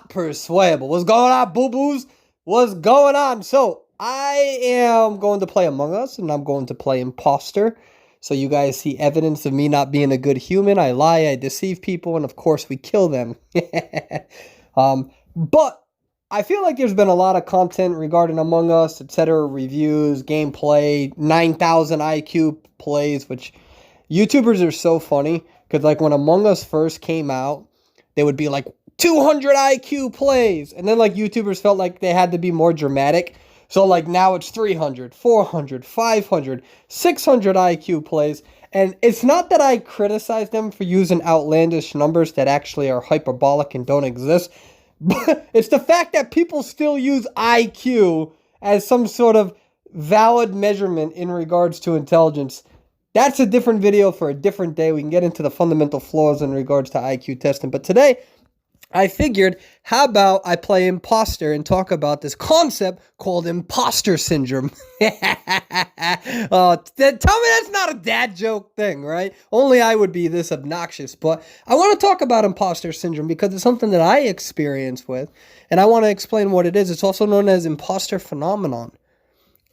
Persuadable. What's going on, boo-boos? What's going on? So, I am going to play Among Us, and I'm going to play Imposter. So you guys see evidence of me not being a good human. I lie, I deceive people, and of course we kill them. But I feel like there's been a lot of content regarding Among Us, etc., reviews, gameplay, 9,000 IQ plays, which YouTubers are so funny, because like when Among Us first came out, they would be like 200 IQ plays, and then like YouTubers felt like they had to be more dramatic. So like now it's 300, 400, 500, 600 IQ plays. And it's not that I criticize them for using outlandish numbers that actually are hyperbolic and don't exist. But it's the fact that people still use IQ as some sort of valid measurement in regards to intelligence. That's a different video for a different day. We can get into the fundamental flaws in regards to IQ testing. But today, I figured, how about I play Imposter and talk about this concept called Imposter Syndrome. Tell me that's not a dad joke thing, right? Only I would be this obnoxious. But I want to talk about Imposter Syndrome because it's something that I experience with. And I want to explain what it is. It's also known as imposter phenomenon.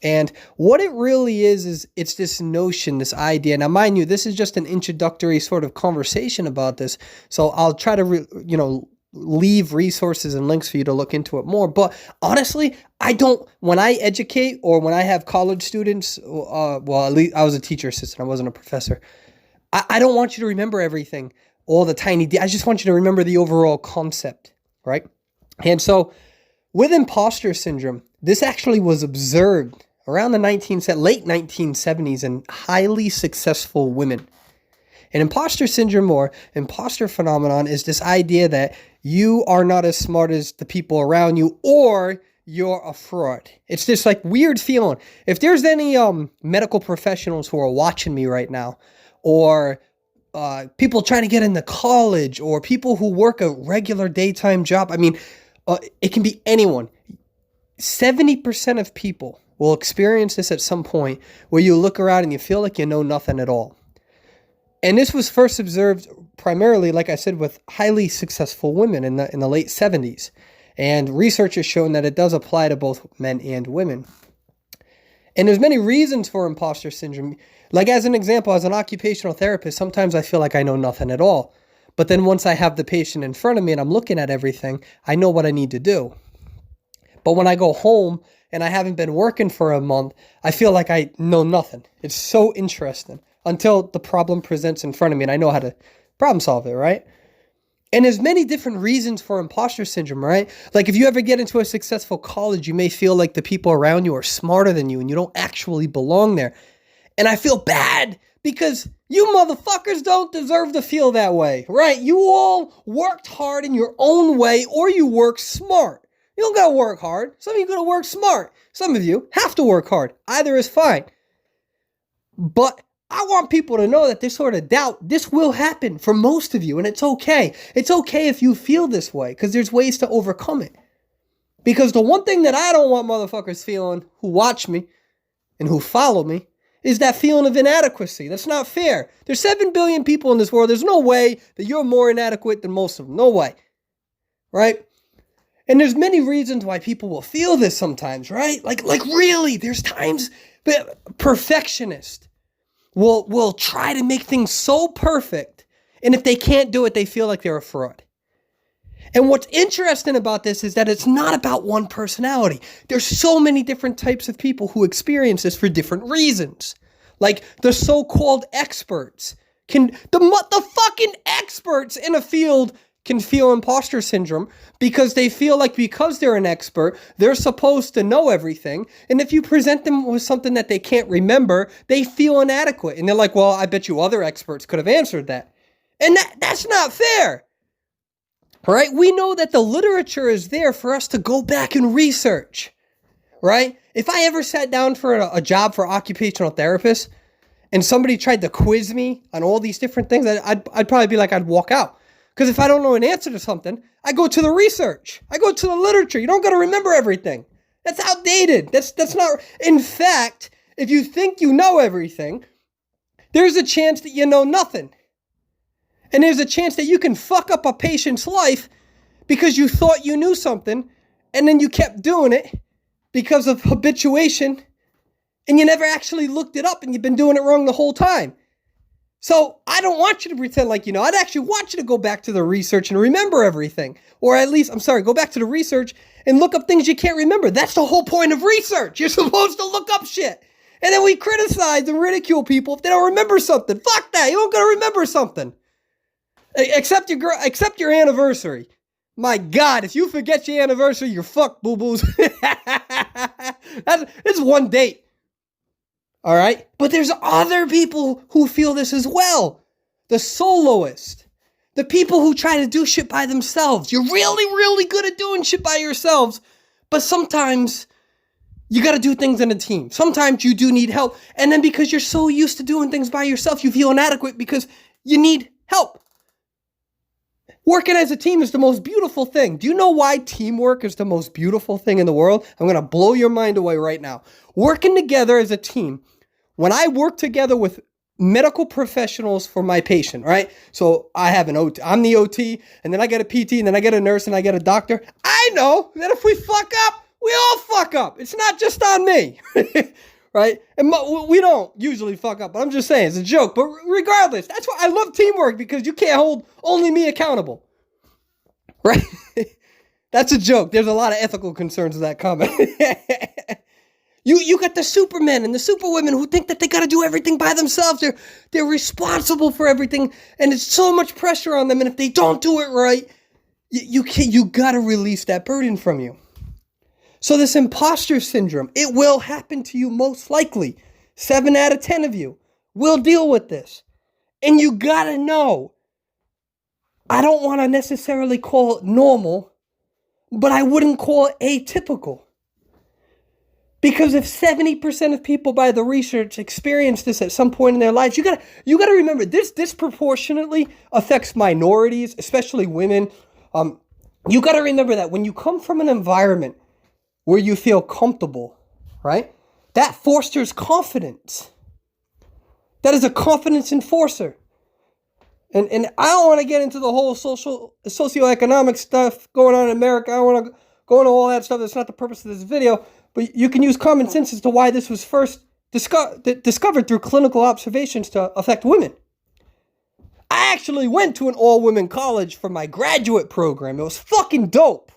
And what it really is it's this notion, this idea. Now, mind you, this is just an introductory sort of conversation about this. So I'll try to, leave resources and links for you to look into it more. But honestly, when I educate or when I have college students, at least I was a teacher assistant, I wasn't a professor. I don't want you to remember everything, all the tiny I just want you to remember the overall concept, right? And so with imposter syndrome, this actually was observed around the late 1970s in highly successful women. And imposter syndrome or imposter phenomenon is this idea that you are not as smart as the people around you or you're a fraud. It's this like weird feeling. If there's any medical professionals who are watching me right now, or people trying to get into college, or people who work a regular daytime job, it can be anyone. 70% of people will experience this at some point where you look around and you feel like you know nothing at all. And this was first observed primarily, like I said, with highly successful women in the late 70s. And research has shown that it does apply to both men and women. And there's many reasons for imposter syndrome. Like as an example, as an occupational therapist, sometimes I feel like I know nothing at all. But then once I have the patient in front of me and I'm looking at everything, I know what I need to do. But when I go home and I haven't been working for a month, I feel like I know nothing. It's so interesting until the problem presents in front of me and I know how to problem solve it, right? And there's many different reasons for imposter syndrome, right? Like if you ever get into a successful college, you may feel like the people around you are smarter than you and you don't actually belong there. And I feel bad because you motherfuckers don't deserve to feel that way, right? You all worked hard in your own way or you work smart. You don't gotta work hard. Some of you gotta work smart. Some of you have to work hard. Either is fine. But I want people to know that this sort of doubt, this will happen for most of you, and it's okay. It's okay if you feel this way, because there's ways to overcome it. Because the one thing that I don't want motherfuckers feeling who watch me and who follow me is that feeling of inadequacy. That's not fair. There's 7 billion people in this world. There's no way that you're more inadequate than most of them. No way. Right? And there's many reasons why people will feel this sometimes, right? Like really, there's times that perfectionists will try to make things so perfect, and if they can't do it, they feel like they're a fraud. And what's interesting about this is that it's not about one personality. There's so many different types of people who experience this for different reasons. Like the so-called experts the fucking experts in a field can feel imposter syndrome because they feel like because they're an expert, they're supposed to know everything. And if you present them with something that they can't remember, they feel inadequate. And they're like, well, I bet you other experts could have answered that. And that's not fair. Right? We know that the literature is there for us to go back and research. Right? If I ever sat down for a job for occupational therapist and somebody tried to quiz me on all these different things, I'd probably be like, I'd walk out. Because if I don't know an answer to something, I go to the research. I go to the literature. You don't got to remember everything. That's outdated. That's not. In fact, if you think you know everything, there's a chance that you know nothing. And there's a chance that you can fuck up a patient's life because you thought you knew something and then you kept doing it because of habituation and you never actually looked it up and you've been doing it wrong the whole time. So I don't want you to pretend like you know. I'd actually want you to go back to the research and remember everything. Or at least, go back to the research and look up things you can't remember. That's the whole point of research. You're supposed to look up shit. And then we criticize and ridicule people if they don't remember something. Fuck that. You don't gotta remember something. Except your anniversary. My God, if you forget your anniversary, you're fucked, boo-boos. It's one date. All right? But there's other people who feel this as well. The soloist. The people who try to do shit by themselves. You're really, really good at doing shit by yourselves, but sometimes you got to do things in a team. Sometimes you do need help. And then because you're so used to doing things by yourself, you feel inadequate because you need help. Working as a team is the most beautiful thing. Do you know why teamwork is the most beautiful thing in the world? I'm going to blow your mind away right now. Working together as a team. When I work together with medical professionals for my patient, right? So I have an OT. I'm the OT, and then I get a PT, and then I get a nurse, and I get a doctor. I know that if we fuck up, we all fuck up. It's not just on me, right? And we don't usually fuck up, but I'm just saying, it's a joke. But regardless, that's why I love teamwork, because you can't hold only me accountable, right? That's a joke. There's a lot of ethical concerns with that comment. You got the supermen and the superwomen who think that they got to do everything by themselves. They're responsible for everything, and it's so much pressure on them. And if they don't do it right, you got to release that burden from you. So this imposter syndrome, it will happen to you most likely. 7 out of 10 of you will deal with this. And you got to know, I don't want to necessarily call it normal, but I wouldn't call it atypical. Because if 70% of people by the research experience this at some point in their lives, you gotta remember, this disproportionately affects minorities, especially women. You gotta remember that when you come from an environment where you feel comfortable, right? That fosters confidence. That is a confidence enforcer. And I don't want to get into the whole socioeconomic stuff going on in America. I don't want to go into all that stuff. That's not the purpose of this video. But you can use common sense as to why this was first discovered through clinical observations to affect women. I actually went to an all-women college for my graduate program. It was fucking dope.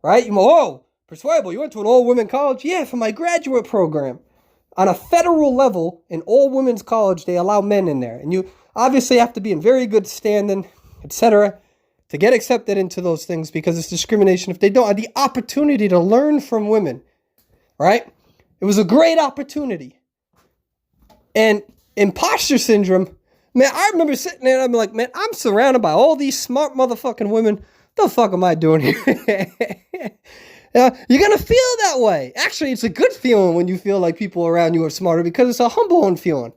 Right? You go, oh, Persuadable, you went to an all-women college? Yeah, for my graduate program. On a federal level, in all-women's college, they allow men in there. And you obviously have to be in very good standing, etc., to get accepted into those things, because it's discrimination if they don't have the opportunity to learn from women. Right? It was a great opportunity. And imposter syndrome, man, I remember sitting there and I'm like, man, I'm surrounded by all these smart motherfucking women. What the fuck am I doing here? You're going to feel that way. Actually, it's a good feeling when you feel like people around you are smarter, because it's a humbling feeling.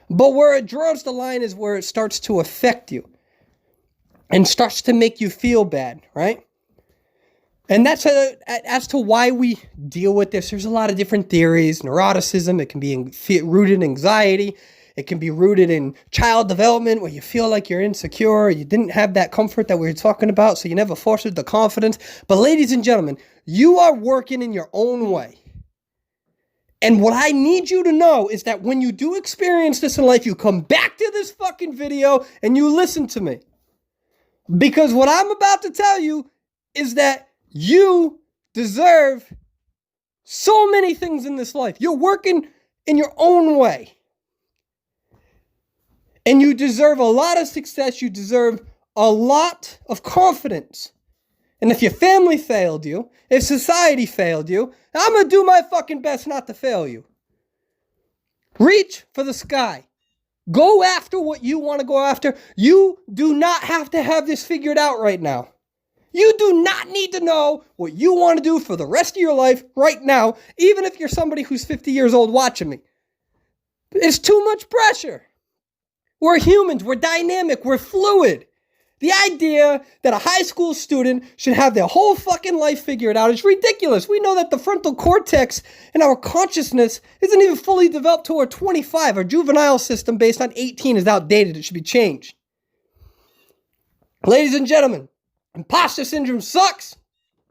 But where it draws the line is where it starts to affect you and starts to make you feel bad, right? And that's as to why we deal with this. There's a lot of different theories. Neuroticism, it can be rooted in anxiety. It can be rooted in child development, where you feel like you're insecure. You didn't have that comfort that we were talking about, so you never fostered the confidence. But ladies and gentlemen, you are working in your own way. And what I need you to know is that when you do experience this in life, you come back to this fucking video and you listen to me. Because what I'm about to tell you is that you deserve so many things in this life. You're working in your own way. And you deserve a lot of success. You deserve a lot of confidence. And if your family failed you, if society failed you, I'm going to do my fucking best not to fail you. Reach for the sky. Go after what you want to go after. You do not have to have this figured out right now. You do not need to know what you want to do for the rest of your life right now, even if you're somebody who's 50 years old watching me. It's too much pressure. We're humans. We're dynamic. We're fluid. The idea that a high school student should have their whole fucking life figured out is ridiculous. We know that the frontal cortex in our consciousness isn't even fully developed till we're 25. Our juvenile system based on 18 is outdated. It should be changed. Ladies and gentlemen, imposter syndrome sucks.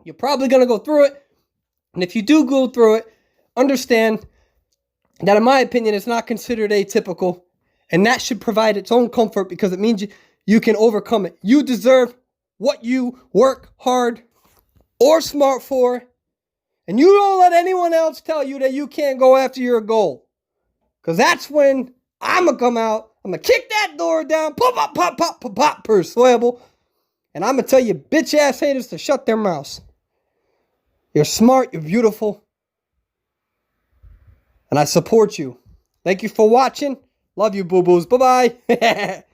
You're probably going to go through it. And if you do go through it, understand that, in my opinion, it's not considered atypical. And that should provide its own comfort because it means you can overcome it. You deserve what you work hard or smart for. And you don't let anyone else tell you that you can't go after your goal. Because that's when I'm going to come out. I'm going to kick that door down. Pop, pop, pop, pop, pop, pop, persuadable. And I'm going to tell you bitch ass haters to shut their mouths. You're smart. You're beautiful. And I support you. Thank you for watching. Love you, boo-boos. Bye-bye.